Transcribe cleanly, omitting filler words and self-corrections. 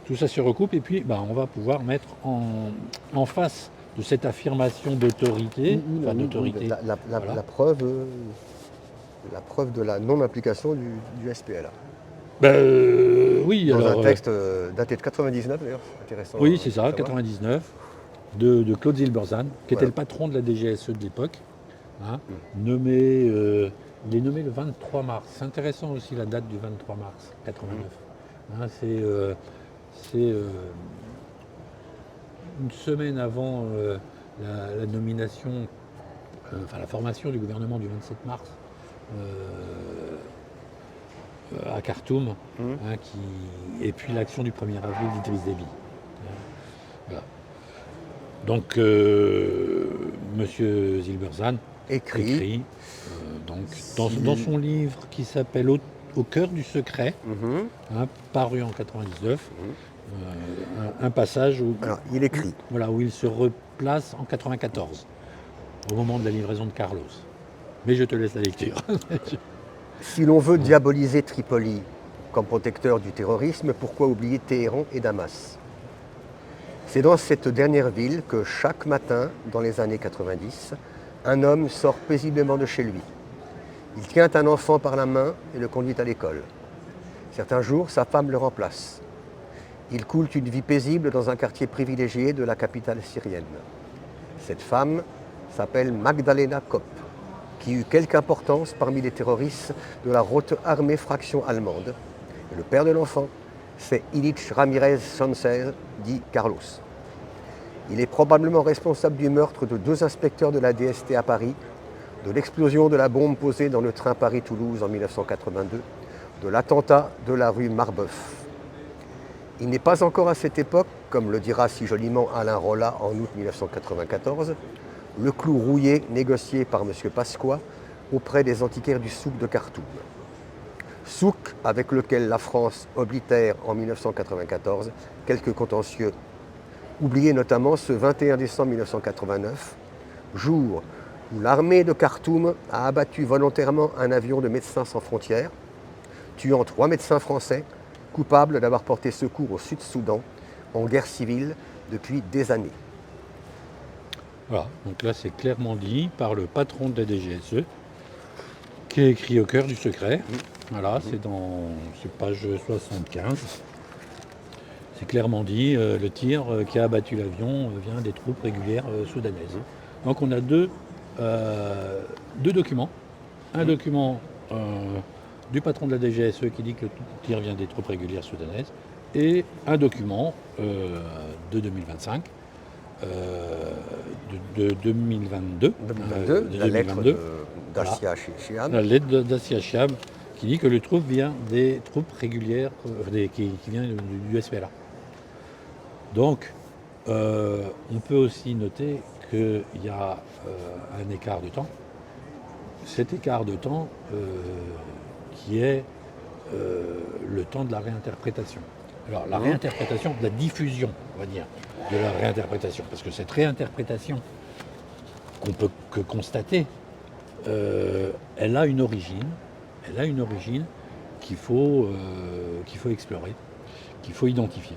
tout ça se recoupe et puis on va pouvoir mettre en face de cette affirmation d'autorité, voilà. La preuve de la non-application du SPLA. Oui, Dans alors... un texte daté de 99 d'ailleurs, c'est intéressant. oui, c'est ça, savoir. 99, de Claude Zilberzahn, qui était Voilà. le patron de la DGSE de l'époque, hein, il est nommé le 23 mars. C'est intéressant aussi la date du 23 mars 89. Hein, c'est une semaine avant la nomination, la formation du gouvernement du 27 mars à Khartoum, hein, et puis l'action du 1er avril d'Idriss Déby. Voilà. Donc, M. Zilberzahn écrit dans son livre qui s'appelle Au cœur du secret, paru en 99, un passage où, alors, il écrit. Où il se replace en 94, au moment de la livraison de Carlos. Mais je te laisse la lecture. Si l'on veut diaboliser Tripoli comme protecteur du terrorisme, pourquoi oublier Téhéran et Damas? C'est dans cette dernière ville que chaque matin, dans les années 90, un homme sort paisiblement de chez lui. Il tient un enfant par la main et le conduit à l'école. Certains jours, sa femme le remplace. Il coule une vie paisible dans un quartier privilégié de la capitale syrienne. Cette femme s'appelle Magdalena Kopp, qui eut quelque importance parmi les terroristes de la Rote Armée fraction allemande. Et le père de l'enfant, c'est Ilich Ramirez Sanchez, dit Carlos. Il est probablement responsable du meurtre de 2 inspecteurs de la DST à Paris, de l'explosion de la bombe posée dans le train Paris-Toulouse en 1982, de l'attentat de la rue Marbeuf. Il n'est pas encore à cette époque, comme le dira si joliment Alain Rollat en août 1994, le clou rouillé négocié par M. Pasqua auprès des antiquaires du souk de Khartoum. Souk avec lequel la France oblitère en 1994 quelques contentieux, oubliés notamment ce 21 décembre 1989, jour où l'armée de Khartoum a abattu volontairement un avion de Médecins sans frontières, tuant 3 médecins français coupables d'avoir porté secours au Sud-Soudan en guerre civile depuis des années. Voilà, donc là c'est clairement dit par le patron de la DGSE, qui est écrit au cœur du secret. Voilà, c'est page 75. C'est clairement dit, le tir qui a abattu l'avion vient des troupes régulières soudanaises. Donc on a deux documents. Un document du patron de la DGSE qui dit que le tir vient des troupes régulières soudanaises, et un document de 2025, de 2022, la lettre d'Assia Chiam. La lettre d'Assia Chiam qui dit que le troupe vient des troupes régulières, qui vient du SPLA. Donc, on peut aussi noter qu'il y a un écart de temps. Cet écart de temps qui est le temps de la réinterprétation. Alors, la réinterprétation, de la diffusion, on va dire, de la réinterprétation. Parce que cette réinterprétation qu'on peut que constater, elle a une origine qu'il faut explorer, qu'il faut identifier.